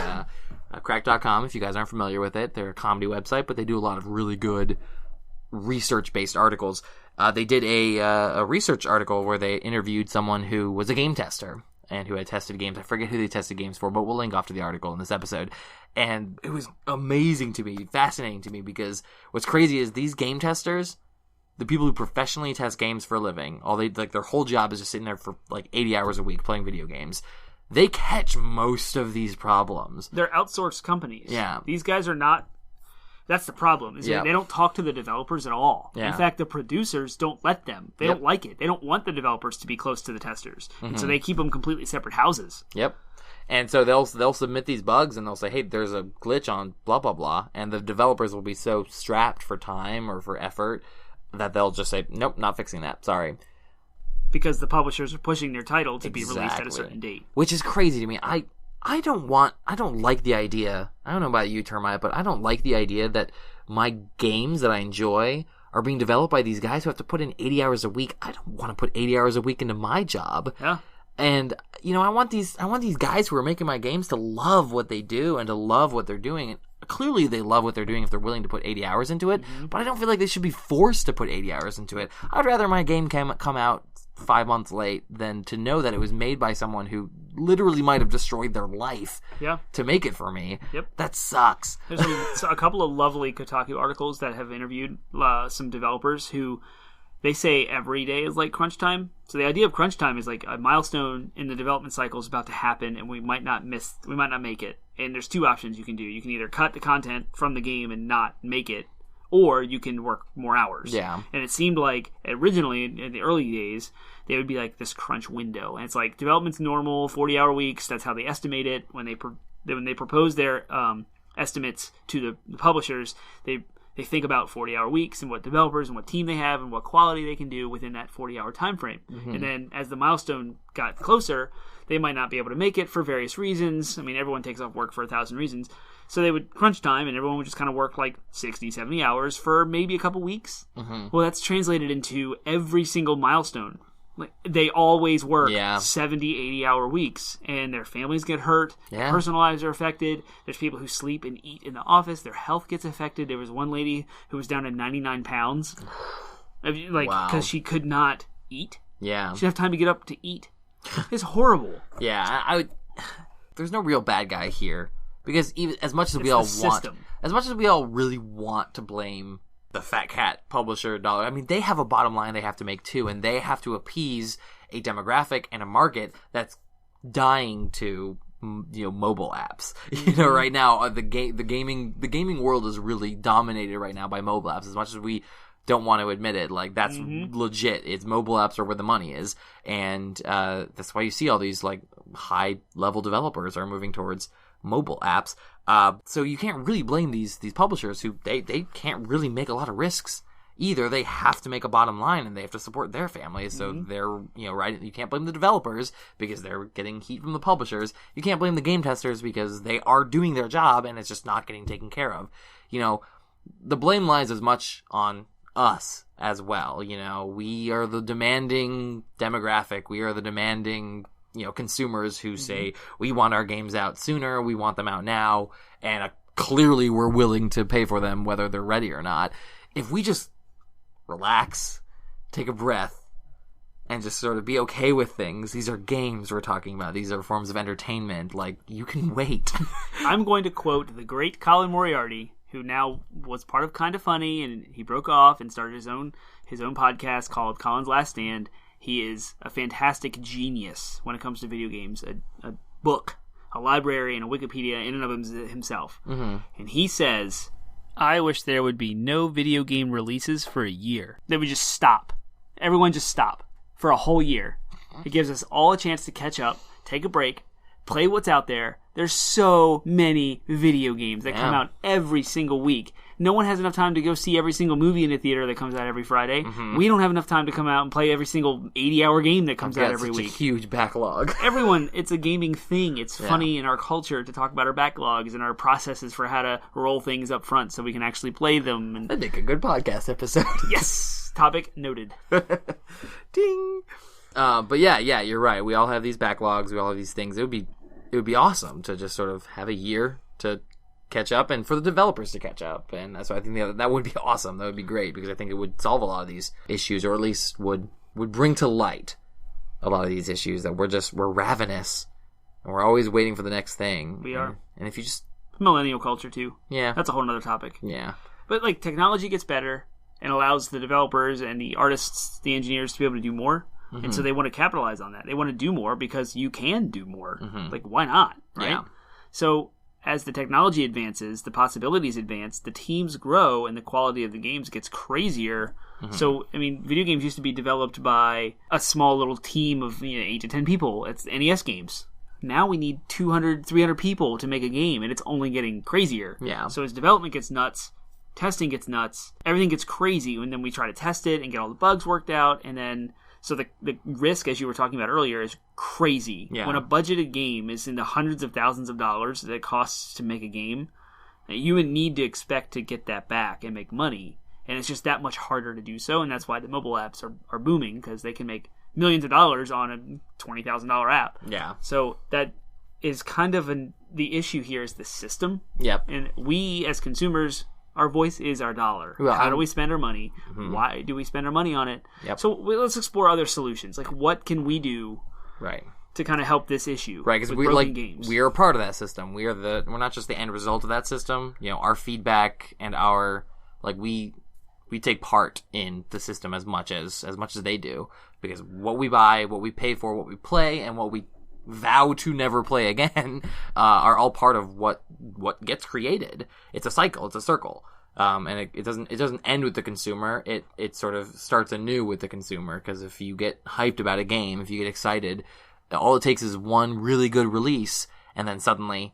Crack.com, if you guys aren't familiar with it. They're a comedy website, but they do a lot of really good research-based articles. They did a research article where they interviewed someone who was a game tester and who had tested games. I forget who they tested games for, but we'll link off to the article in this episode. And it was amazing to me, fascinating to me, because what's crazy is these game testers, the people who professionally test games for a living, their whole job is just sitting there for 80 hours a week playing video games. They catch most of these problems. They're outsourced companies. Yeah. These guys are not... That's the problem. They don't talk to the developers at all. Yeah. In fact, the producers don't let them. They don't like it. They don't want the developers to be close to the testers. Mm-hmm. And so they keep them completely separate houses. Yep. And so they'll submit these bugs and they'll say, hey, there's a glitch on blah, blah, blah. And the developers will be so strapped for time or for effort that they'll just say, nope, not fixing that. Sorry. Because the publishers are pushing their title to be released at a certain date. Which is crazy to me. I don't like the idea, I don't know about you, Termite, but I don't like the idea that my games that I enjoy are being developed by these guys who have to put in 80 hours a week. I don't want to put 80 hours a week into my job. Yeah. And, I want these guys who are making my games to love what they do and to love what they're doing. And clearly they love what they're doing if they're willing to put 80 hours into it, but I don't feel like they should be forced to put 80 hours into it. I'd rather my game come out 5 months late than to know that it was made by someone who literally might have destroyed their life to make it for me. Yep. That sucks. There's a couple of lovely Kotaku articles that have interviewed some developers who they say every day is like crunch time. So the idea of crunch time is like a milestone in the development cycle is about to happen and we might not make it. And there's two options you can do. You can either cut the content from the game and not make it, or you can work more hours. Yeah. And it seemed like originally in the early days, they would be like this crunch window. And it's like development's normal, 40-hour weeks. That's how they estimate it. When they propose their estimates to the publishers, they think about 40-hour weeks and what developers and what team they have and what quality they can do within that 40-hour time frame. Mm-hmm. And then as the milestone got closer, they might not be able to make it for various reasons. I mean, everyone takes off work for 1,000 reasons. So they would crunch time, and everyone would just kind of work like 60, 70 hours for maybe a couple weeks. Mm-hmm. Well, that's translated into every single milestone. Like, they always work 70, 80-hour weeks, and their families get hurt. Their personal lives are affected. There's people who sleep and eat in the office. Their health gets affected. There was one lady who was down to 99 pounds because she could not eat. Yeah. She didn't have time to get up to eat. It's horrible. Yeah, there's no real bad guy here. Because even as much as we all really want to blame the Fat Cat publisher dollar, I mean, they have a bottom line they have to make too, and they have to appease a demographic and a market that's dying to mobile apps. Mm-hmm. Right now the gaming world is really dominated right now by mobile apps. As much as we don't want to admit it, like that's legit. It's mobile apps are where the money is, and that's why you see all these like high level developers are moving towards mobile apps. So you can't really blame these publishers who they can't really make a lot of risks either. They have to make a bottom line and they have to support their families. So they're right. You can't blame the developers because they're getting heat from the publishers. You can't blame the game testers because they are doing their job and it's just not getting taken care of. The blame lies as much on us as well. We are the demanding demographic. We are the demanding consumers who say we want our games out sooner, we want them out now, and clearly we're willing to pay for them whether they're ready or not. If we just relax, take a breath, and just sort of be okay with things, these are games we're talking about, these are forms of entertainment, like, you can wait. I'm going to quote the great Colin Moriarty, who now was part of Kinda Funny, and he broke off and started his own podcast called Colin's Last Stand. He is a fantastic genius when it comes to video games. A book, a library, and a Wikipedia in and of himself. Mm-hmm. And he says, I wish there would be no video game releases for a year. They would just stop. Everyone just stop for a whole year. It gives us all a chance to catch up, take a break, play what's out there. There's so many video games that come out every single week. No one has enough time to go see every single movie in the theater that comes out every Friday. Mm-hmm. We don't have enough time to come out and play every single 80-hour game that comes out every week. It's a huge backlog. It's a gaming thing. It's funny in our culture to talk about our backlogs and our processes for how to roll things up front so we can actually play them. And that'd make a good podcast episode. Yes! Topic noted. Ding! But yeah, you're right. We all have these backlogs. We all have these things. It would be awesome to just sort of have a year to catch up and for the developers to catch up. And so I think that would be awesome. That would be great because I think it would solve a lot of these issues, or at least would bring to light a lot of these issues that we're ravenous and we're always waiting for the next thing. We are. And if you just... Millennial culture, too. Yeah. That's a whole other topic. Yeah. But, like, technology gets better and allows the developers and the artists, the engineers to be able to do more. Mm-hmm. And so they want to capitalize on that. They want to do more because you can do more. Mm-hmm. Like, why not? Right? Yeah. So as the technology advances, the possibilities advance, the teams grow, and the quality of the games gets crazier. Mm-hmm. So, I mean, video games used to be developed by a small little team of 8 to 10 people. It's NES games. Now we need 200, 300 people to make a game, and it's only getting crazier. Yeah. So as development gets nuts, testing gets nuts, everything gets crazy, and then we try to test it and get all the bugs worked out, and then... So the risk, as you were talking about earlier, is crazy. Yeah. When a budgeted game is in the hundreds of thousands of dollars that it costs to make a game, you would need to expect to get that back and make money. And it's just that much harder to do so, and that's why the mobile apps are booming, because they can make millions of dollars on a $20,000 app. Yeah. So that is kind of the issue here is the system. Yep. And we, as consumers... Our voice is our dollar. Well, how do we spend our money? Mm-hmm. Why do we spend our money on it? Yep. So let's explore other solutions. Like, what can we do to kind of help this issue? Right, because we are a part of that system. We're not just the end result of that system. Our feedback and our we take part in the system as much as they do. Because what we buy, what we pay for, what we play, and what we vow to never play again are all part of what gets created. It's a cycle. It's a circle. And it doesn't end with the consumer. It sort of starts anew with the consumer, because if you get hyped about a game, if you get excited, all it takes is one really good release, and then suddenly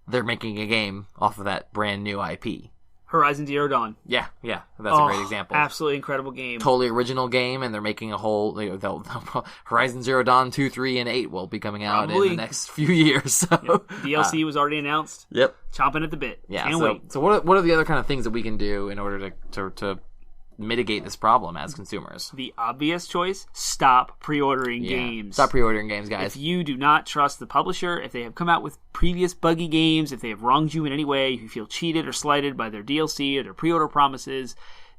they're making a game off of that brand new IP. Horizon Zero Dawn. Yeah, that's a great example. Absolutely incredible game. Totally original game, and they're making a whole... Horizon Zero Dawn 2, 3, and 8 will be coming out in the next few years. So. Yep. DLC was already announced. Yep. Chomping at the bit. Yeah, Can't wait. So what are the other kind of things that we can do in order to mitigate this problem as consumers? The obvious choice, stop pre-ordering games. Stop pre-ordering games, guys. If you do not trust the publisher, if they have come out with previous buggy games, if they have wronged you in any way, if you feel cheated or slighted by their DLC or their pre-order promises,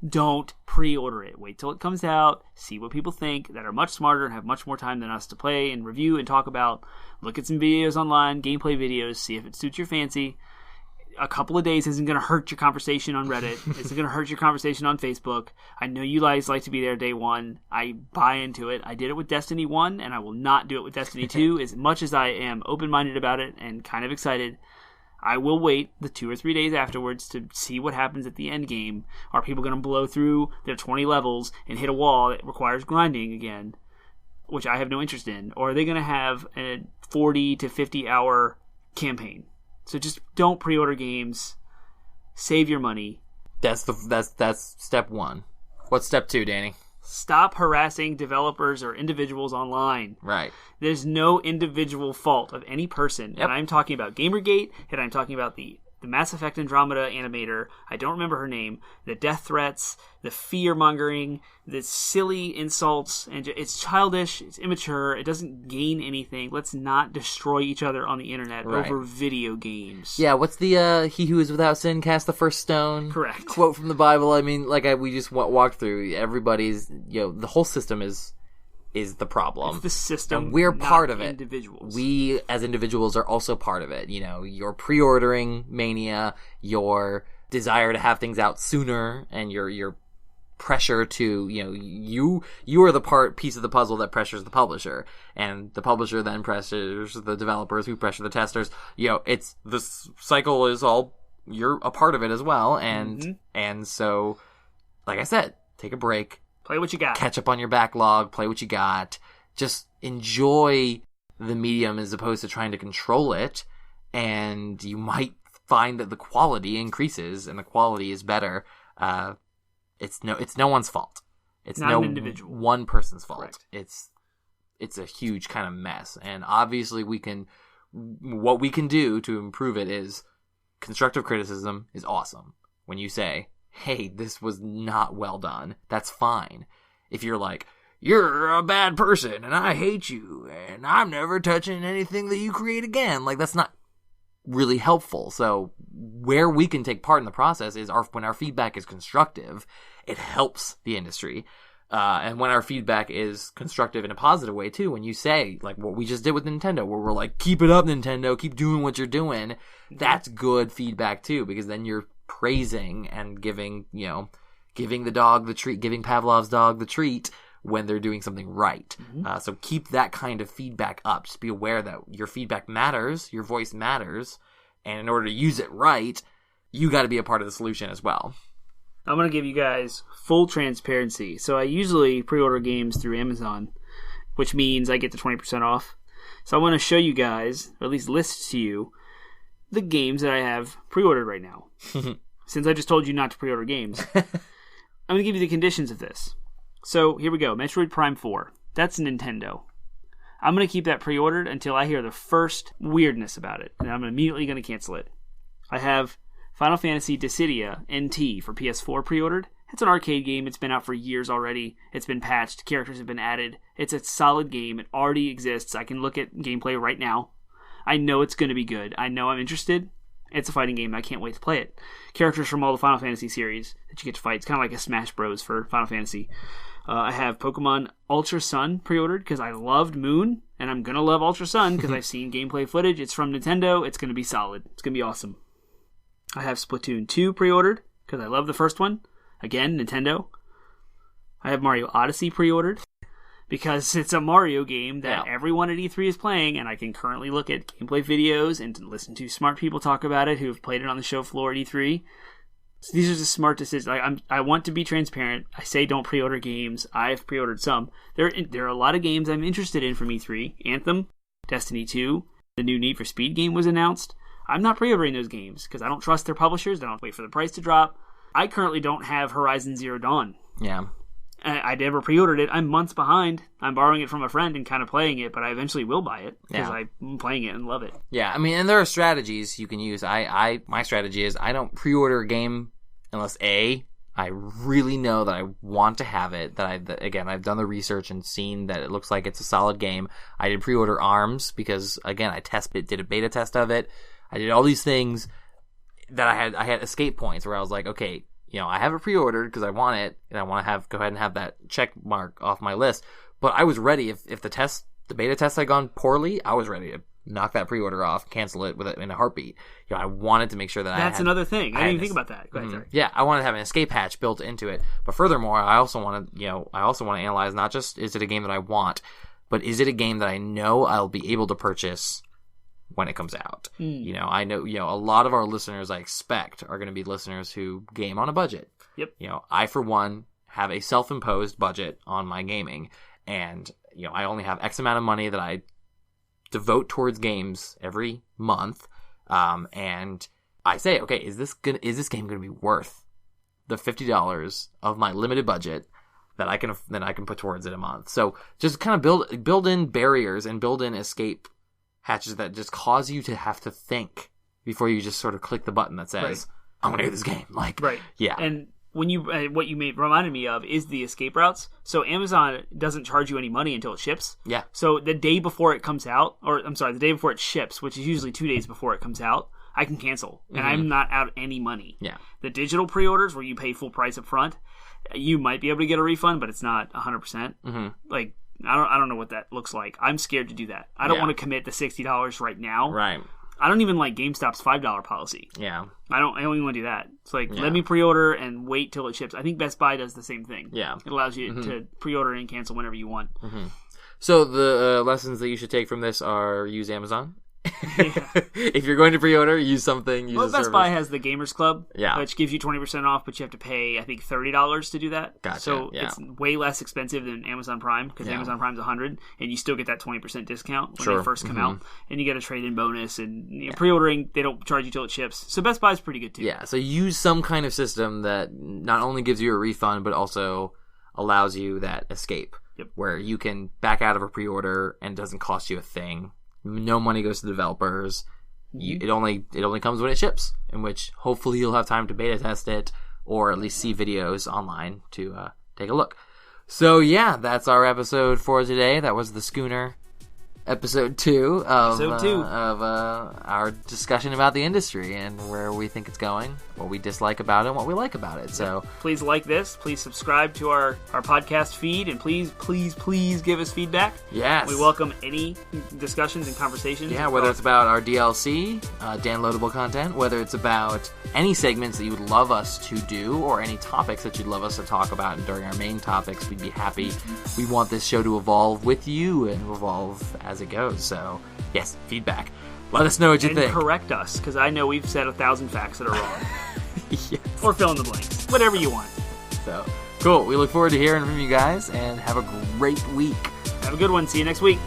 don't pre-order it. Wait till it comes out, see what people think that are much smarter and have much more time than us to play and review and talk about. Look at some videos online, gameplay videos, see if it suits your fancy. A couple of days isn't going to hurt your conversation on Reddit. Isn't going to hurt your conversation on Facebook. I know you guys like to be there day one. I buy into it. I did it with Destiny 1, and I will not do it with Destiny 2. As much as I am open-minded about it and kind of excited, I will wait the 2 or 3 days afterwards to see what happens at the end game. Are people going to blow through their 20 levels and hit a wall that requires grinding again, which I have no interest in? Or are they going to have a 40 to 50 hour campaign? So just don't pre-order games. Save your money. That's step 1. What's step 2, Danny? Stop harassing developers or individuals online. Right. There's no individual fault of any person. Yep. And I'm talking about Gamergate, and I'm talking about the Mass Effect Andromeda animator, I don't remember her name, the death threats, the fear-mongering, the silly insults, and it's childish, it's immature, it doesn't gain anything. Let's not destroy each other on the internet over video games. Yeah, what's the he who is without sin cast the first stone? Correct. Quote from the Bible. I mean, we just walked through, everybody's, the whole system is the problem. It's the system, and we're part of it. Individuals. We, as individuals, are also part of it. Your pre-ordering mania, your desire to have things out sooner, and your pressure to, you are the piece of the puzzle that pressures the publisher, and the publisher then pressures the developers, who pressure the testers. It's this cycle is all, you're a part of it as well, and so, like I said, take a break. Play what you got. Catch up on your backlog. Play what you got. Just enjoy the medium as opposed to trying to control it. And you might find that the quality increases and the quality is better. It's no one's fault. It's not no an individual. One person's fault. Correct. It's a huge kind of mess. And obviously what we can do to improve it is constructive criticism is awesome. When you say, hey, this was not well done, that's fine. If you're like, you're a bad person and I hate you and I'm never touching anything that you create again, that's not really helpful. So where we can take part in the process is when our feedback is constructive, it helps the industry. And when our feedback is constructive in a positive way too, when you say, like what we just did with Nintendo, where we're like, keep it up, Nintendo, keep doing what you're doing, that's good feedback too, because then you're praising and giving the dog the treat, giving Pavlov's dog the treat when they're doing something right. So keep that kind of feedback up. Just be aware that your feedback matters, your voice matters, and in order to use it right, you got to be a part of the solution as well. I'm going to give you guys full transparency. So I usually pre-order games through Amazon, which means I get the 20% off. So I want to show you guys, or at least list to you, the games that I have pre-ordered right now. Since I just told you not to pre-order games, I'm going to give you the conditions of this. So here we go. Metroid Prime 4. That's Nintendo. I'm going to keep that pre-ordered until I hear the first weirdness about it, and I'm immediately going to cancel it. I have Final Fantasy Dissidia NT for PS4 pre-ordered. It's an arcade game. It's been out for years already. It's been patched. Characters have been added. It's a solid game. It already exists. I can look at gameplay right now. I know it's going to be good. I know I'm interested. It's a fighting game. I can't wait to play it. Characters from all the Final Fantasy series that you get to fight. It's kind of like a Smash Bros. For Final Fantasy. I have Pokemon Ultra Sun pre-ordered because I loved Moon, and I'm going to love Ultra Sun because I've seen gameplay footage. It's from Nintendo. It's going to be solid. It's going to be awesome. I have Splatoon 2 pre-ordered because I love the first one. Again, Nintendo. I have Mario Odyssey pre-ordered because it's a Mario game that everyone at E3 is playing, and I can currently look at gameplay videos and listen to smart people talk about it who have played it on the show floor at E3. So these are the smart decisions. I want to be transparent. I say don't pre-order games. I've pre-ordered some. There are a lot of games I'm interested in from E3. Anthem, Destiny 2, the new Need for Speed game was announced. I'm not pre-ordering those games because I don't trust their publishers. I don't wait for the price to drop. I currently don't have Horizon Zero Dawn. Yeah. I never pre-ordered it. I'm months behind. I'm borrowing it from a friend and kind of playing it, but I eventually will buy it because I'm playing it and love it. Yeah, I mean, and there are strategies you can use. My strategy is I don't pre-order a game unless I really know that I want to have it. That I've done the research and seen that it looks like it's a solid game. I did pre-order ARMS because again I did a beta test of it. I did all these things that I had escape points where I was like, okay, I have it pre-ordered because I want it and I want to go ahead and have that check mark off my list. But I was ready if the beta test had gone poorly, I was ready to knock that pre-order off, cancel it in a heartbit. I wanted to make sure that that's another thing. I didn't even think about that. Go ahead, sorry. Yeah, I wanted to have an escape hatch built into it. But furthermore, I also want to analyze not just is it a game that I want, but is it a game that I know I'll be able to purchase when it comes out. I know, a lot of our listeners I expect are going to be listeners who game on a budget. Yep. I, for one, have a self-imposed budget on my gaming. And, I only have X amount of money that I devote towards games every month. And I say, okay, is this game going to be worth the $50 of my limited budget that I can put towards it a month? So just kind of build in barriers and build in escape hatches that just cause you to have to think before you just sort of click the button that says, I'm going to get this game. Right. Yeah. And when you, what you reminded me of is the escape routes. So Amazon doesn't charge you any money until it ships. Yeah. So the day before it comes out, the day before it ships, which is usually 2 days before it comes out, I can cancel. And I'm not out any money. Yeah. The digital pre-orders where you pay full price up front, you might be able to get a refund, but it's not 100%. I don't know what that looks like. I'm scared to do that. I don't want to commit the $60 right now. Right. I don't even like GameStop's $5 policy. Yeah. I don't even want to do that. It's like, let me pre-order and wait till it ships. I think Best Buy does the same thing. Yeah. It allows you to pre-order and cancel whenever you want. So the lessons that you should take from this are use Amazon. If you're going to pre-order, use something. Use Best Buy has the Gamers Club, yeah, which gives you 20% off, but you have to pay, I think, $30 to do that. Gotcha. So it's way less expensive than Amazon Prime, because Amazon Prime's $100, and you still get that 20% discount when they first come out, and you get a trade-in bonus. And pre-ordering, they don't charge you till it ships. So Best Buy's pretty good too. Yeah. So use some kind of system that not only gives you a refund, but also allows you that escape, where you can back out of a pre-order and it doesn't cost you a thing. No money goes to the developers. It only comes when it ships, in which hopefully you'll have time to beta test it or at least see videos online to take a look. So yeah, that's our episode for today. That was the Schooner episode 2 of Episode 2. Our discussion about the industry and where we think it's going, what we dislike about it, and what we like about it. So please like this. Please subscribe to our podcast feed, and please give us feedback. Yes. We welcome any discussions and conversations. Yeah, whether it's about our DLC, downloadable content, whether it's about any segments that you would love us to do, or any topics that you'd love us to talk about during our main topics, we'd be happy. We want this show to evolve with you and evolve as it goes. So, yes, feedback. Let us know what you think. And correct us, because I know we've said 1,000 facts that are wrong. Yes. Or fill in the blanks. Whatever you want. So, cool. We look forward to hearing from you guys, and have a great week. Have a good one. See you next week.